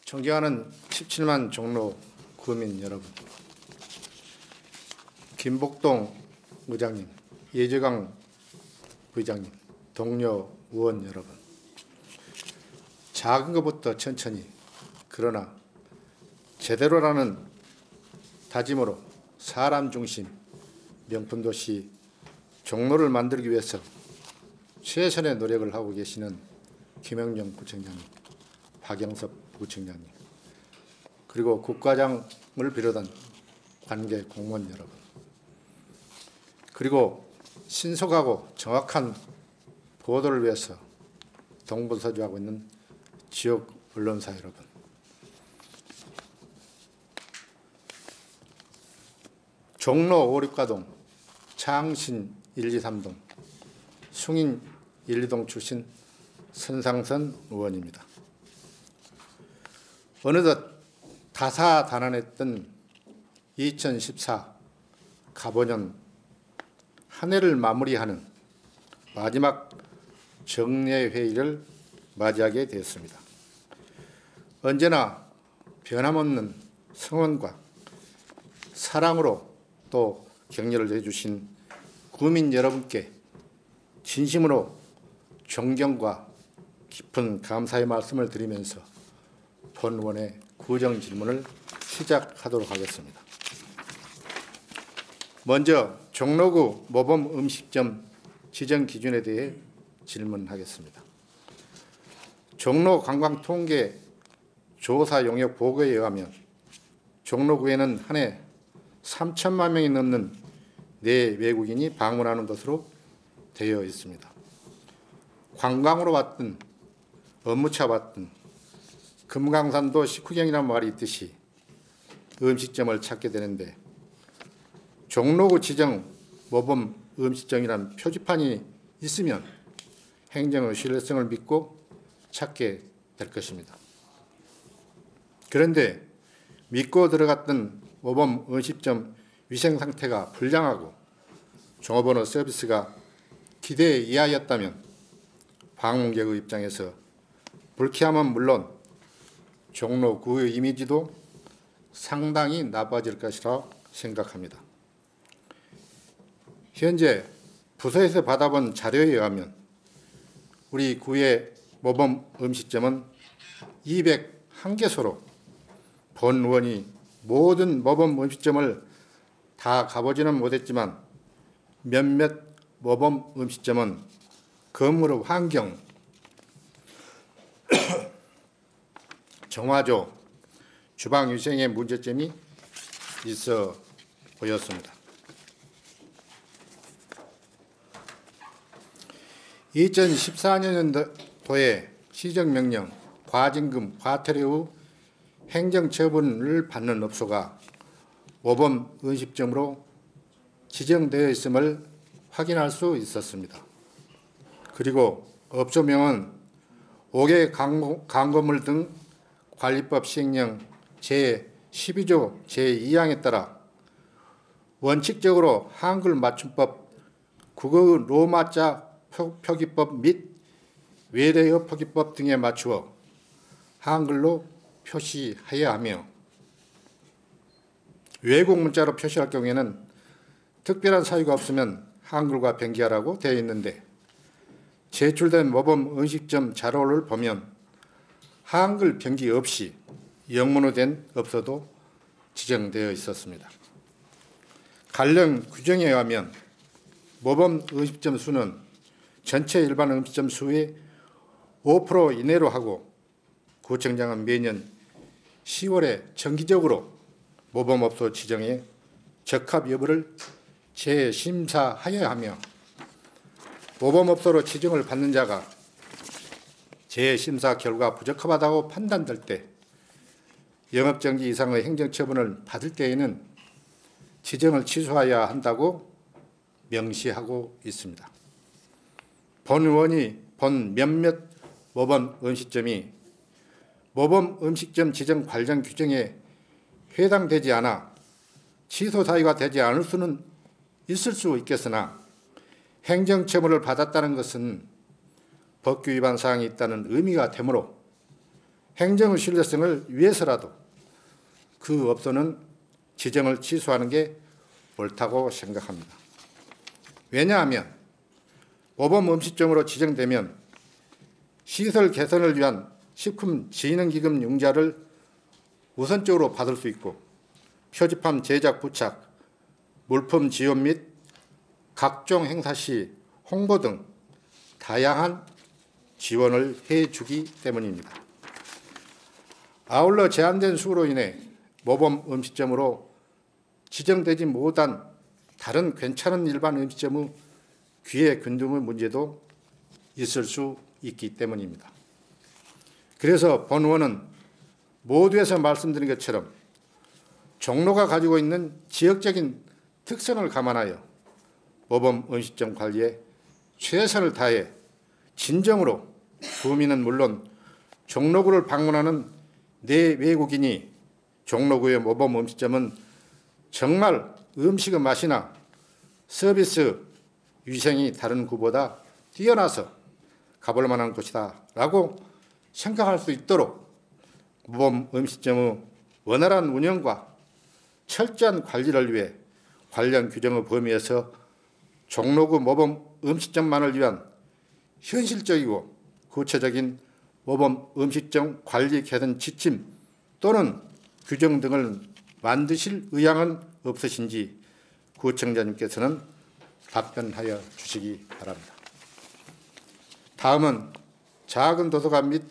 존경하는 17만 종로 구민 여러분, 김복동 의장님, 예재강 부의장님, 동료 의원 여러분, 작은 것부터 천천히 그러나 제대로라는 다짐으로 사람 중심 명품 도시 종로를 만들기 위해서 최선의 노력을 하고 계시는 김영정 구청장님, 박영섭 부청장님, 그리고 국과장을 비롯한 관계 공무원 여러분, 그리고 신속하고 정확한 보도를 위해서 동분서주하고 있는 지역 언론사 여러분, 종로 5, 6가동, 창신 1, 2, 3동, 숭인 1, 2동 출신 선상선 의원입니다. 어느덧 다사다난했던 2014 가보년 한 해를 마무리하는 마지막 정례회의를 맞이하게 되었습니다. 언제나 변함없는 성원과 사랑으로 또 격려를 해주신 구민 여러분께 진심으로 존경과 깊은 감사의 말씀을 드리면서 본 의원의 구정 질문을 시작하도록 하겠습니다. 먼저 종로구 모범 음식점 지정 기준에 대해 질문하겠습니다. 종로 관광 통계 조사 용역 보고에 의하면 종로구에는 한 해 3천만 명이 넘는 내외국인이 방문하는 것으로 되어 있습니다. 관광으로 왔든 업무차 왔든 금강산도 식후경이라는 말이 있듯이 음식점을 찾게 되는데, 종로구 지정 모범 음식점이라는 표지판이 있으면 행정의 신뢰성을 믿고 찾게 될 것입니다. 그런데 믿고 들어갔던 모범 음식점 위생 상태가 불량하고 종업원의 서비스가 기대 이하였다면 방문객의 입장에서 불쾌함은 물론 종로구의 이미지도 상당히 나빠질 것이라 생각합니다. 현재 부서에서 받아본 자료에 의하면 우리 구의 모범 음식점은 201개소로 본 의원이 모든 모범 음식점을 다 가보지는 못했지만 몇몇 모범 음식점은 건물의 환경, 정화조, 주방 위생에 문제점이 있어 보였습니다. 2014년도에 시정명령, 과징금, 과태료 후 행정처분을 받는 업소가 모범 음식점으로 지정되어 있음을 확인할 수 있었습니다. 그리고 업소명은 5개 광고물 등 관리법 시행령 제12조 제2항에 따라 원칙적으로 한글 맞춤법, 국어 로마자 표기법 및 외래어 표기법 등에 맞추어 한글로 표시해야 하며, 외국 문자로 표시할 경우에는 특별한 사유가 없으면 한글과 병기하라고 되어 있는데, 제출된 모범 음식점 자료를 보면 한글 병기 없이 영문으로 된 업소도 지정되어 있었습니다. 관련 규정에 의하면 모범 음식점 수는 전체 일반 음식점 수의 5% 이내로 하고, 구청장은 매년 10월에 정기적으로 모범업소 지정에 적합 여부를 재심사하여야 하며, 모범업소로 지정을 받는 자가 재심사 결과 부적합하다고 판단될 때 영업정지 이상의 행정처분을 받을 때에는 지정을 취소해야 한다고 명시하고 있습니다. 본 의원이 본 몇몇 모범 음식점이 모범 음식점 지정 관련 규정에 해당되지 않아 취소 사유가 되지 않을 수는 있을 수 있겠으나, 행정처분을 받았다는 것은 법규 위반 사항이 있다는 의미가 되므로 행정의 신뢰성을 위해서라도 그 업소는 지정을 취소하는 게 옳다고 생각합니다. 왜냐하면 모범음식점으로 지정되면 시설 개선을 위한 식품진흥기금 융자를 우선적으로 받을 수 있고 표지판 제작 부착, 물품 지원 및 각종 행사 시 홍보 등 다양한 지원을 해주기 때문입니다. 아울러 제한된 수로 인해 모범 음식점으로 지정되지 못한 다른 괜찮은 일반 음식점의 기회 균등의 문제도 있을 수 있기 때문입니다. 그래서 본 의원은 모두에서 말씀드린 것처럼 종로가 가지고 있는 지역적인 특성을 감안하여 모범 음식점 관리에 최선을 다해 진정으로 구민은 물론 종로구를 방문하는 내외국인이 종로구의 모범 음식점은 정말 음식의 맛이나 서비스 위생이 다른 구보다 뛰어나서 가볼 만한 곳이다 라고 생각할 수 있도록 모범 음식점의 원활한 운영과 철저한 관리를 위해 관련 규정의 범위에서 종로구 모범 음식점만을 위한 현실적이고 구체적인 모범 음식점 관리 개선 지침 또는 규정 등을 만드실 의향은 없으신지 구청장님께서는 답변하여 주시기 바랍니다. 다음은 작은 도서관 및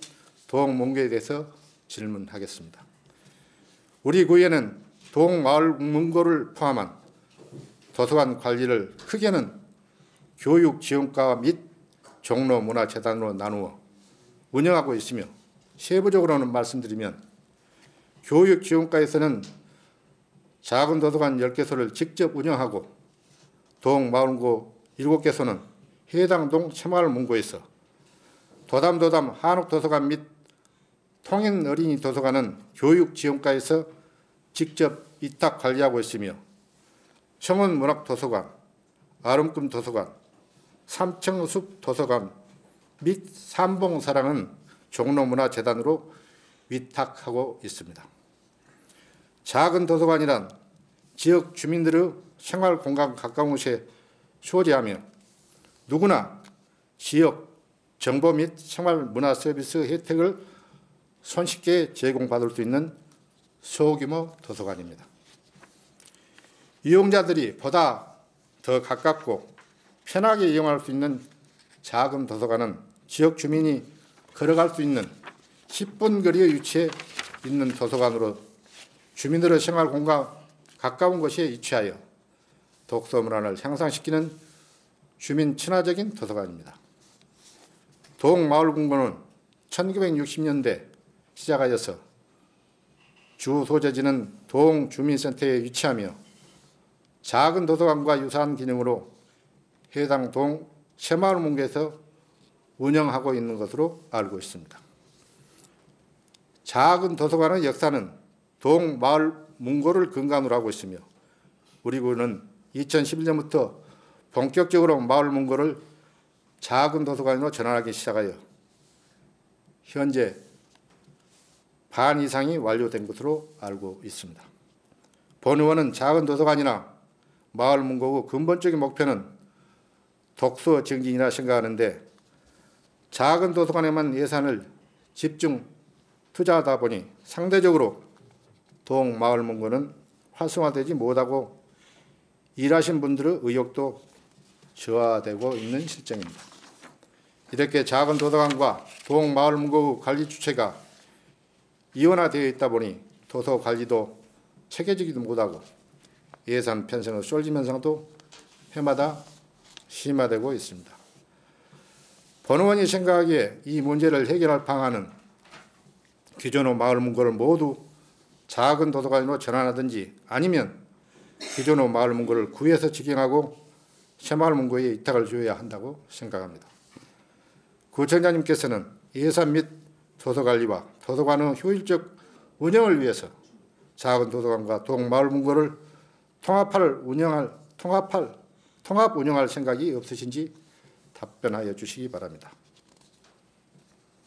도홍문고에 대해서 질문하겠습니다. 우리 구에는 도홍마을문고를 포함한 도서관 관리를 크게는 교육지원과 및 종로문화재단으로 나누어 운영하고 있으며 세부적으로는 말씀드리면 교육지원과에서는 작은 도서관 10개소를 직접 운영하고 도홍마을문고 7개소는 해당 동 새마을문고에서 도담 한옥도서관 및 통인어린이 도서관은 교육지원과에서 직접 위탁 관리하고 있으며 청원문학도서관, 아름꿈도서관, 삼청숲도서관 및 삼봉사랑은 종로문화재단으로 위탁하고 있습니다. 작은 도서관이란 지역 주민들의 생활공간 가까운 곳에 소재하며 누구나 지역 정보 및 생활문화 서비스 혜택을 손쉽게 제공받을 수 있는 소규모 도서관입니다. 이용자들이 보다 더 가깝고 편하게 이용할 수 있는 작은 도서관은 지역 주민이 걸어갈 수 있는 10분 거리에 위치해 있는 도서관으로 주민들의 생활 공간 가까운 곳에 위치하여 독서 문화를 향상시키는 주민 친화적인 도서관입니다. 도홍마을문고는 1960년대 시작하여서 주 소재지는 도홍주민센터에 위치하며 작은 도서관과 유사한 기능으로 해당 동 새마을문고에서 운영하고 있는 것으로 알고 있습니다. 작은 도서관의 역사는 도홍마을문고를 근간으로 하고 있으며 우리 구는 2011년부터 본격적으로 마을문고를 작은 도서관으로 전환하기 시작하여 현재 반 이상이 완료된 것으로 알고 있습니다. 본 의원은 작은 도서관이나 마을문고의 근본적인 목표는 독서 증진이라 생각하는데 작은 도서관에만 예산을 집중 투자하다 보니 상대적으로 도홍마을문고는 활성화되지 못하고 일하신 분들의 의욕도 저하되고 있는 실정입니다. 이렇게 작은 도서관과 도홍마을문고 관리 주체가 이원화되어 있다 보니 도서 관리도 체계적이도 못하고 예산 편성의 쏠림 현상도 해마다 심화되고 있습니다. 본 의원이 생각하기에 이 문제를 해결할 방안은 기존의 마을문고를 모두 작은 도서관으로 전환하든지 아니면 기존의 마을문고를 구에서 직영하고 새마을문고에 위탁을 줘야 한다고 생각합니다. 구청장님께서는 예산 및 도서관리와 도서관의 효율적 운영을 위해서 작은 도서관과 도홍마을문고를 통합 운영할 생각이 없으신지 답변하여 주시기 바랍니다.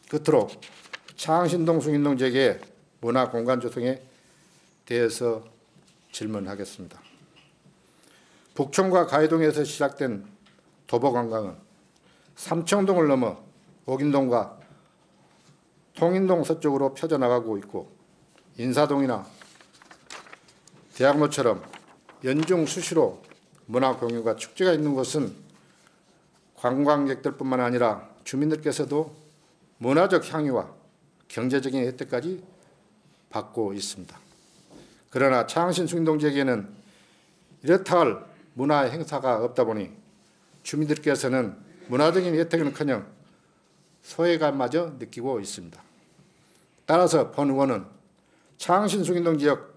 끝으로 창신동 숭인동 지역의 문화 공간 조성에 대해서 질문하겠습니다. 북촌과 가해동에서 시작된 도보 관광은 삼청동을 넘어 옥인동과 통인동 서쪽으로 펴져나가고 있고, 인사동이나 대학로처럼 연중 수시로 문화 공유가 축제가 있는 곳은 관광객들뿐만 아니라 주민들께서도 문화적 향유와 경제적인 혜택까지 받고 있습니다. 그러나 창신 숭인동 지역에는 이렇다 할 문화 행사가 없다 보니 주민들께서는 문화적인 혜택은커녕 소외감마저 느끼고 있습니다. 따라서 본 의원은 창신 숭인동 지역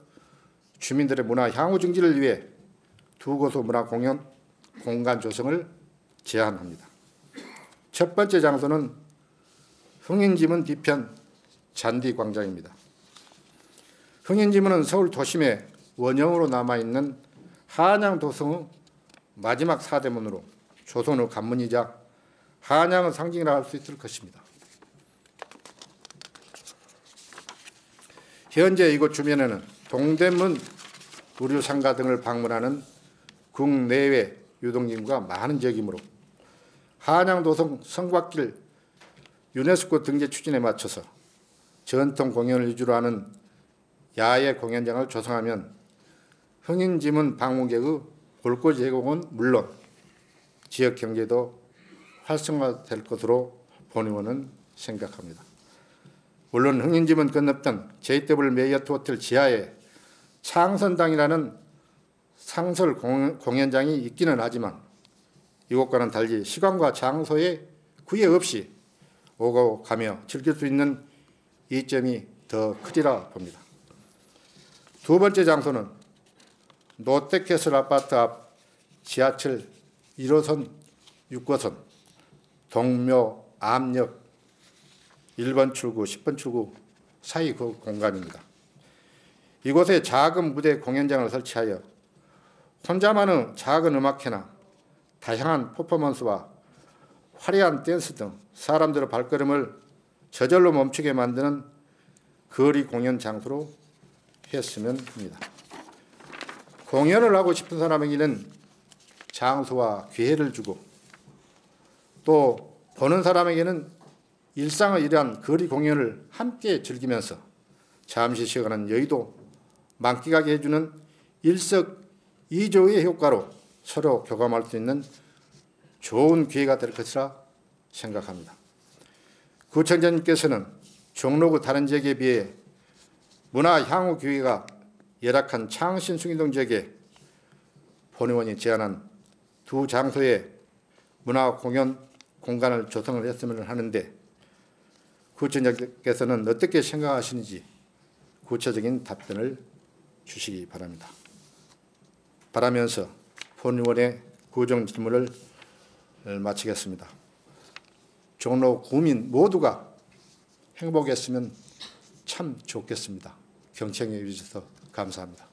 주민들의 문화 향후 증진을 위해 두 곳의 문화 공연 공간 조성을 제안합니다. 첫 번째 장소는 흥인지문 뒤편 잔디광장입니다. 흥인지문은 서울 도심의 원형으로 남아있는 한양 도성의 마지막 사대문으로 조선의 관문이자 한양의 상징이라 할 수 있을 것입니다. 현재 이곳 주변에는 동대문 의류상가 등을 방문하는 국내외 유동인구가 많은 지역이므로 한양도성 성곽길 유네스코 등재 추진에 맞춰서 전통 공연을 위주로 하는 야외 공연장을 조성하면 흥인지문 방문객의 볼거리 제공은 물론 지역 경제도 활성화될 것으로 본 의원은 생각합니다. 물론 흥인지문 건너편 JW 메이어트 호텔 지하에 창선당이라는 상설 공연장이 있기는 하지만 이곳과는 달리 시간과 장소에 구애 없이 오고 가며 즐길 수 있는 이점이 더 크리라 봅니다. 두 번째 장소는 롯데캐슬 아파트 앞 지하철 1호선, 6호선, 동묘, 암역 1번 출구, 10번 출구 사이 그 공간입니다. 이곳에 작은 무대 공연장을 설치하여 혼자만의 작은 음악회나 다양한 퍼포먼스와 화려한 댄스 등 사람들의 발걸음을 저절로 멈추게 만드는 거리 공연 장소로 했으면 합니다. 공연을 하고 싶은 사람에게는 장소와 기회를 주고 또 보는 사람에게는 일상의 이러한 거리 공연을 함께 즐기면서 잠시 쉬어가는 여유도 만끽하게 해주는 일석이조의 효과로 서로 교감할 수 있는 좋은 기회가 될 것이라 생각합니다. 구청장님께서는 종로구 다른 지역에 비해 문화 향후 기회가 열악한 창신 숭인동 지역에 본 의원이 제안한 두 장소의 문화 공연 공간을 조성을 했으면 하는데 구청장께서는 어떻게 생각하시는지 구체적인 답변을 주시기 바랍니다. 바라면서 본 의원의 구정 질문을 마치겠습니다. 종로 구민 모두가 행복했으면 참 좋겠습니다. 경청해 주셔서 감사합니다.